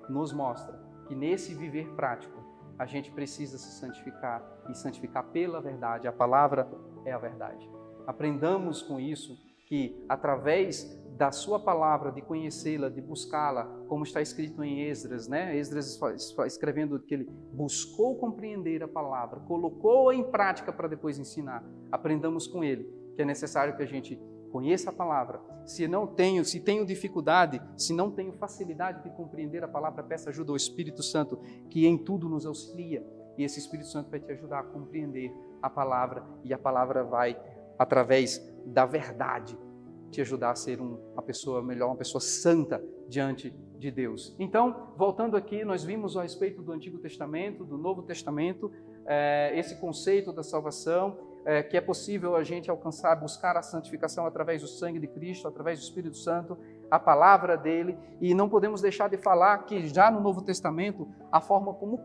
A: nos mostra que nesse viver prático, a gente precisa se santificar e santificar pela verdade. A palavra é a verdade. Aprendamos com isso que através da sua palavra, de conhecê-la, de buscá-la, como está escrito em Esdras, Esdras escrevendo que ele buscou compreender a palavra, colocou-a em prática para depois ensinar. Aprendamos com ele que é necessário que a gente conheça a palavra. Se tenho dificuldade, se não tenho facilidade de compreender a palavra, peça ajuda ao Espírito Santo, que em tudo nos auxilia. E esse Espírito Santo vai te ajudar a compreender a palavra, e a palavra vai, através da verdade, te ajudar a ser uma pessoa melhor, uma pessoa santa diante de Deus. Então, voltando aqui, nós vimos a respeito do Antigo Testamento, do Novo Testamento, esse conceito da salvação, que é possível a gente alcançar, buscar a santificação através do sangue de Cristo, através do Espírito Santo, a palavra dele, e não podemos deixar de falar que já no Novo Testamento, a forma como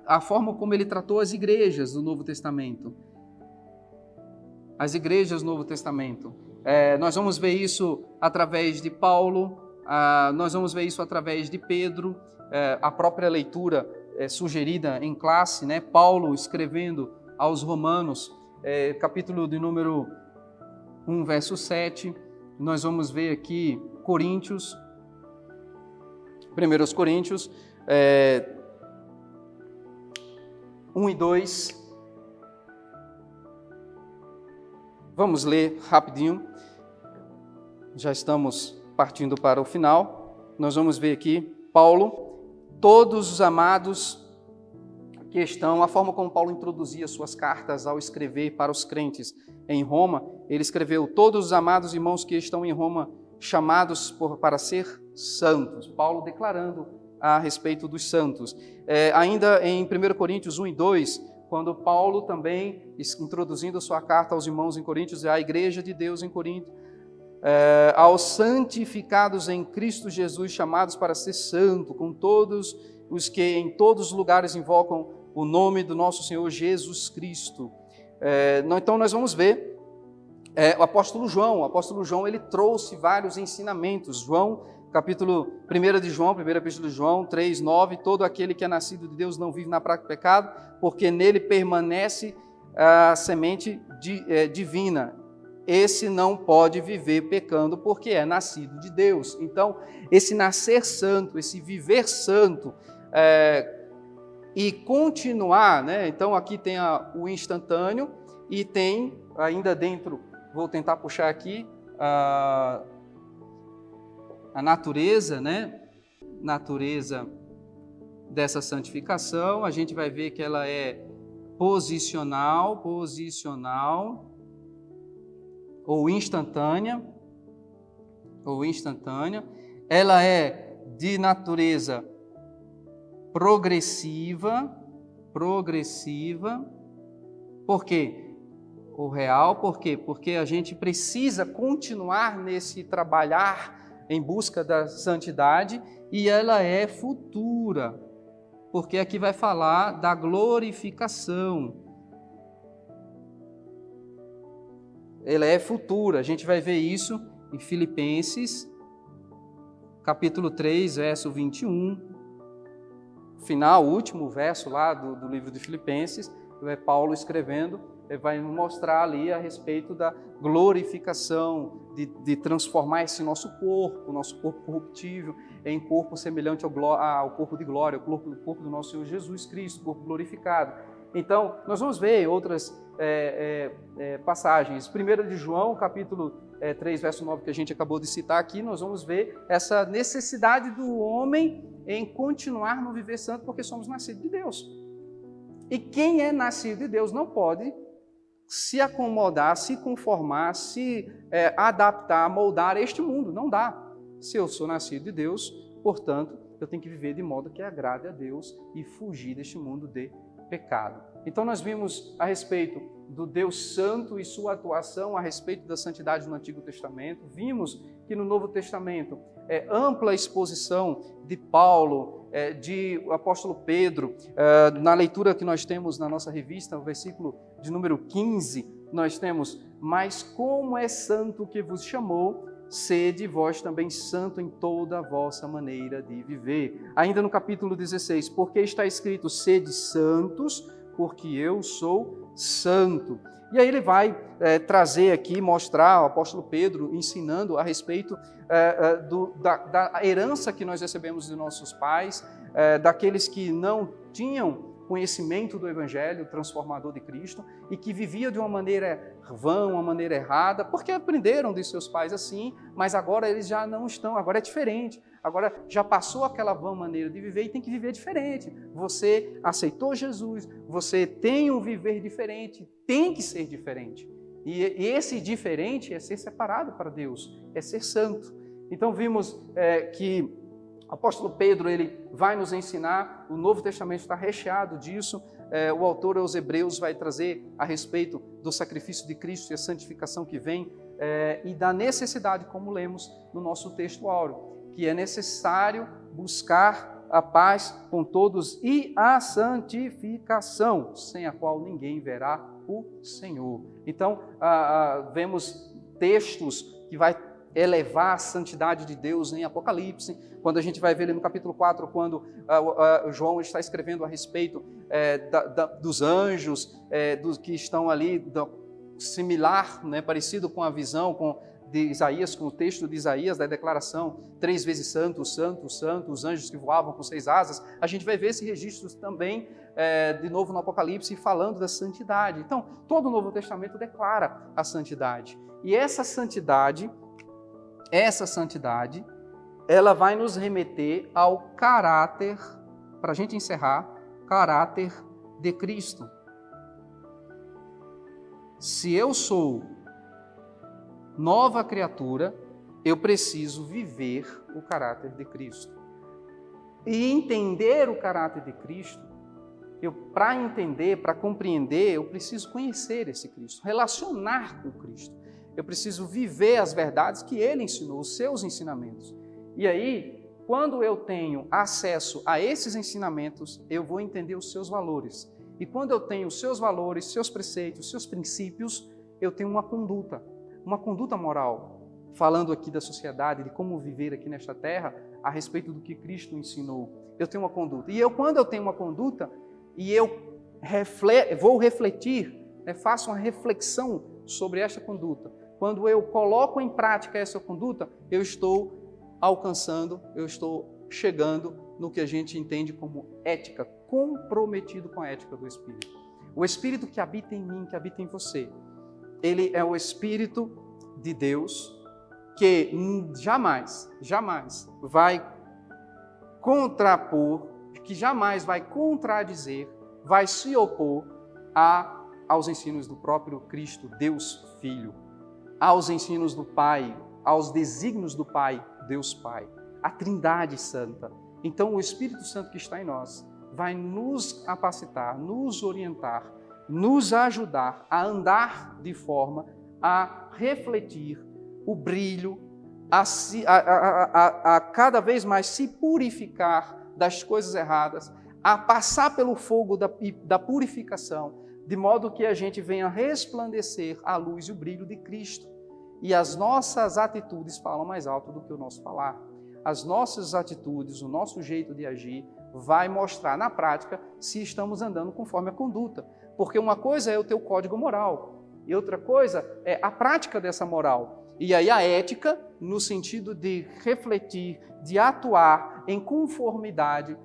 A: a forma como ele tratou as igrejas do Novo Testamento. As igrejas do Novo Testamento. Nós vamos ver isso através de Paulo, nós vamos ver isso através de Pedro, a própria leitura sugerida em classe, Paulo escrevendo aos Romanos, capítulo de número 1, verso 7, nós vamos ver aqui 1 Coríntios, 1 e 2, vamos ler rapidinho, já estamos partindo para o final, nós vamos ver aqui, Paulo, todos os amados que estão, a forma como Paulo introduzia suas cartas ao escrever para os crentes em Roma, ele escreveu, todos os amados irmãos que estão em Roma, chamados para ser santos, Paulo declarando a respeito dos santos. Ainda em 1 Coríntios 1 e 2, quando Paulo também, introduzindo sua carta aos irmãos em Coríntios, à igreja de Deus em Corinto, aos santificados em Cristo Jesus, chamados para ser santo, com todos os que em todos os lugares invocam o nome do nosso Senhor Jesus Cristo. Então nós vamos ver o apóstolo João, ele trouxe vários ensinamentos. João, capítulo 1 de João, 1 epístola de João 3, 9, todo aquele que é nascido de Deus não vive na prática do pecado, porque nele permanece a semente divina. Esse não pode viver pecando porque é nascido de Deus. Então, esse nascer santo, esse viver santo e continuar, então aqui tem o instantâneo e tem ainda dentro, vou tentar puxar aqui, a natureza, natureza dessa santificação, a gente vai ver que ela é posicional ou instantânea. Ela é de natureza progressiva. Por quê? O real, por quê? Porque a gente precisa continuar nesse trabalhar em busca da santidade, e ela é futura, porque aqui vai falar da glorificação. Ela é futura, a gente vai ver isso em Filipenses, capítulo 3, verso 21, final, último verso lá do livro de Filipenses, é Paulo escrevendo, vai mostrar ali a respeito da glorificação, de transformar esse nosso corpo corruptível, em corpo semelhante ao corpo de glória, o corpo do nosso Senhor Jesus Cristo, corpo glorificado. Então, nós vamos ver outras passagens. 1 de João, capítulo 3, verso 9, que a gente acabou de citar aqui, nós vamos ver essa necessidade do homem em continuar no viver santo, porque somos nascidos de Deus. E quem é nascido de Deus não pode se acomodar, se conformar, se adaptar, moldar a este mundo. Não dá. Se eu sou nascido de Deus, portanto, eu tenho que viver de modo que agrade a Deus e fugir deste mundo de pecado. Então nós vimos a respeito do Deus Santo e sua atuação a respeito da santidade no Antigo Testamento. Vimos que no Novo Testamento ampla exposição de Paulo, de o apóstolo Pedro. Na leitura que nós temos na nossa revista, o versículo de número 15, nós temos: mas como é santo que vos chamou, sede vós também santo em toda a vossa maneira de viver. Ainda no capítulo 16, porque está escrito: sede santos, porque eu sou santo. E aí ele vai trazer aqui, mostrar o apóstolo Pedro ensinando a respeito da herança que nós recebemos de nossos pais, daqueles que não tinham conhecimento do Evangelho transformador de Cristo e que viviam de uma maneira vã, uma maneira errada, porque aprenderam de seus pais assim, mas agora eles já não estão, agora é diferente, agora já passou aquela vã maneira de viver e tem que viver diferente. Você aceitou Jesus, você tem um viver diferente, tem que ser diferente. E esse diferente é ser separado para Deus, é ser santo. Então vimos que o apóstolo Pedro ele vai nos ensinar, o Novo Testamento está recheado disso, o autor aos Hebreus vai trazer a respeito do sacrifício de Cristo e a santificação que vem, e da necessidade, como lemos no nosso texto áureo, que é necessário buscar a paz com todos e a santificação, sem a qual ninguém verá o Senhor. Então, vemos textos que vai elevar a santidade de Deus em Apocalipse, quando a gente vai ver ali no capítulo 4, quando João está escrevendo a respeito dos anjos, dos que estão ali, similar, né, parecido com a visão de Isaías, com o texto de Isaías, da declaração 3 vezes santo, santo, santo, os anjos que voavam com 6 asas. A gente vai ver esse registro também, de novo no Apocalipse, falando da santidade. Então, todo o Novo Testamento declara a santidade. E essa santidade, ela vai nos remeter ao caráter, para a gente encerrar, caráter de Cristo. Se eu sou nova criatura, eu preciso viver o caráter de Cristo. E entender o caráter de Cristo, para entender, para compreender, eu preciso conhecer esse Cristo, relacionar com Cristo. Eu preciso viver as verdades que Ele ensinou, os seus ensinamentos. E aí, quando eu tenho acesso a esses ensinamentos, eu vou entender os seus valores. E quando eu tenho os seus valores, seus preceitos, seus princípios, eu tenho uma conduta moral, falando aqui da sociedade, de como viver aqui nesta terra, a respeito do que Cristo ensinou. Eu tenho uma conduta. E quando eu tenho uma conduta, e eu vou refletir, faço uma reflexão sobre esta conduta, quando eu coloco em prática essa conduta, eu estou alcançando, eu estou chegando no que a gente entende como ética, comprometido com a ética do Espírito. O Espírito que habita em mim, que habita em você, ele é o Espírito de Deus que jamais vai contrapor, que jamais vai contradizer, vai se opor aos ensinos do próprio Cristo, Deus Filho, aos ensinos do Pai, aos desígnios do Pai, Deus Pai, a Trindade Santa. Então, o Espírito Santo que está em nós vai nos capacitar, nos orientar, nos ajudar a andar de forma a refletir o brilho, a cada vez mais se purificar das coisas erradas, a passar pelo fogo da purificação, de modo que a gente venha resplandecer a luz e o brilho de Cristo. E as nossas atitudes falam mais alto do que o nosso falar. As nossas atitudes, o nosso jeito de agir, vai mostrar na prática se estamos andando conforme a conduta. Porque uma coisa é o teu código moral, e outra coisa é a prática dessa moral. E aí a ética, no sentido de refletir, de atuar em conformidade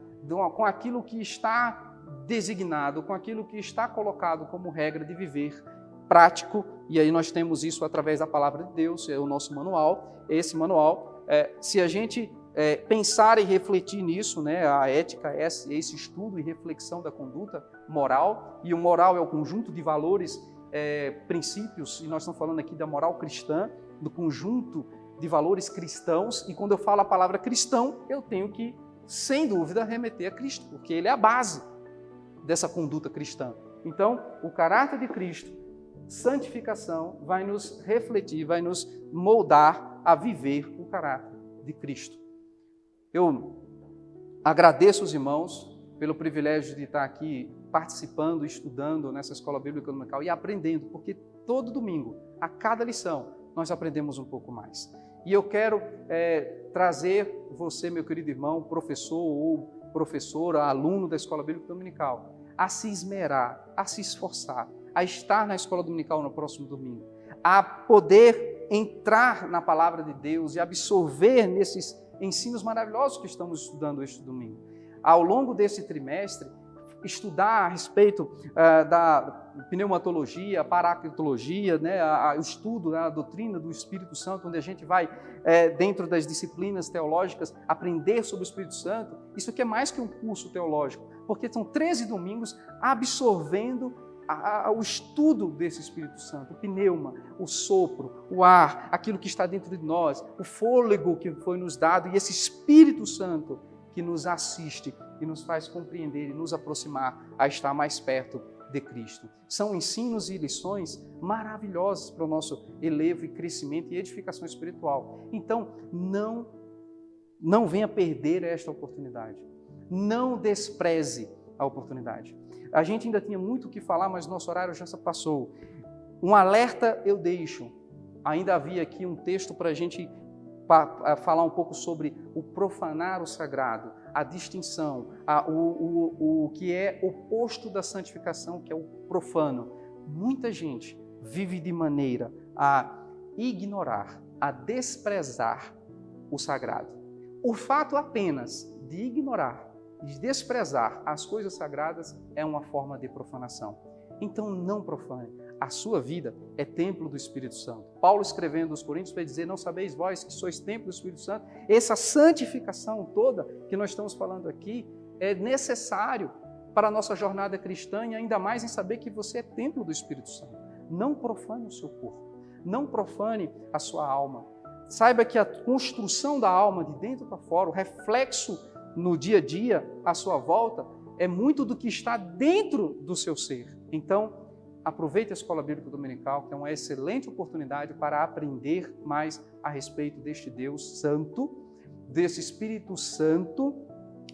A: com aquilo que está designado, com aquilo que está colocado como regra de viver prático. E aí nós temos isso através da palavra de Deus, é o nosso manual. Esse manual, se a gente pensar e refletir nisso, né, a ética é esse estudo e reflexão da conduta moral, e o moral é o conjunto de valores, princípios, e nós estamos falando aqui da moral cristã, do conjunto de valores cristãos, e quando eu falo a palavra cristão, eu tenho que, sem dúvida, remeter a Cristo, porque ele é a base dessa conduta cristã. Então, o caráter de Cristo, santificação, vai nos refletir, vai nos moldar a viver o caráter de Cristo. Eu agradeço os irmãos pelo privilégio de estar aqui participando, estudando nessa Escola Bíblica Dominical e aprendendo, porque todo domingo, a cada lição, nós aprendemos um pouco mais. E eu quero trazer você, meu querido irmão, professor ou professora, aluno da Escola Bíblica Dominical, a se esmerar, a se esforçar, a estar na Escola Dominical no próximo domingo, a poder entrar na Palavra de Deus e absorver nesses ensinos maravilhosos que estamos estudando este domingo. Ao longo desse trimestre, estudar a respeito da pneumatologia, paracletologia, né, o estudo da doutrina do Espírito Santo, onde a gente vai, dentro das disciplinas teológicas, aprender sobre o Espírito Santo. Isso aqui é mais que um curso teológico, porque são 13 domingos absorvendo o estudo desse Espírito Santo, o pneuma, o sopro, o ar, aquilo que está dentro de nós, o fôlego que foi nos dado, e esse Espírito Santo que nos assiste e nos faz compreender e nos aproximar a estar mais perto de Cristo. São ensinos e lições maravilhosas para o nosso elevo e crescimento e edificação espiritual. Então, não venha perder esta oportunidade. Não despreze a oportunidade. A gente ainda tinha muito o que falar, mas nosso horário já passou. Um alerta eu deixo. Ainda havia aqui um texto para a gente falar um pouco sobre o profanar o sagrado, a distinção, o que é oposto da santificação, que é o profano. Muita gente vive de maneira a ignorar, a desprezar o sagrado. O fato apenas de ignorar, de desprezar as coisas sagradas é uma forma de profanação. Então não profane. A sua vida é templo do Espírito Santo. Paulo, escrevendo aos Coríntios, vai dizer: não sabeis vós que sois templo do Espírito Santo? Essa santificação toda que nós estamos falando aqui é necessário para a nossa jornada cristã, e ainda mais em saber que você é templo do Espírito Santo. Não profane o seu corpo. Não profane a sua alma. Saiba que a construção da alma de dentro para fora, o reflexo no dia a dia, à sua volta, é muito do que está dentro do seu ser. Então, aproveite a Escola Bíblica Dominical, que é uma excelente oportunidade para aprender mais a respeito deste Deus Santo, desse Espírito Santo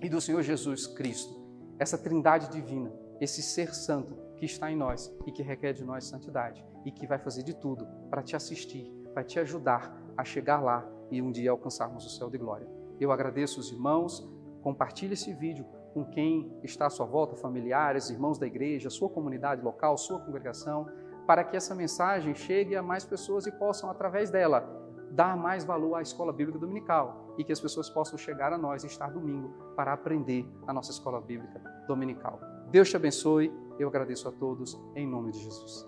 A: e do Senhor Jesus Cristo. Essa trindade divina, esse ser santo que está em nós e que requer de nós santidade e que vai fazer de tudo para te assistir, para te ajudar a chegar lá e um dia alcançarmos o céu de glória. Eu agradeço os irmãos. Compartilhe esse vídeo com quem está à sua volta, familiares, irmãos da igreja, sua comunidade local, sua congregação, para que essa mensagem chegue a mais pessoas e possam, através dela, dar mais valor à Escola Bíblica Dominical e que as pessoas possam chegar a nós e estar domingo para aprender a nossa Escola Bíblica Dominical. Deus te abençoe, eu agradeço a todos, em nome de Jesus.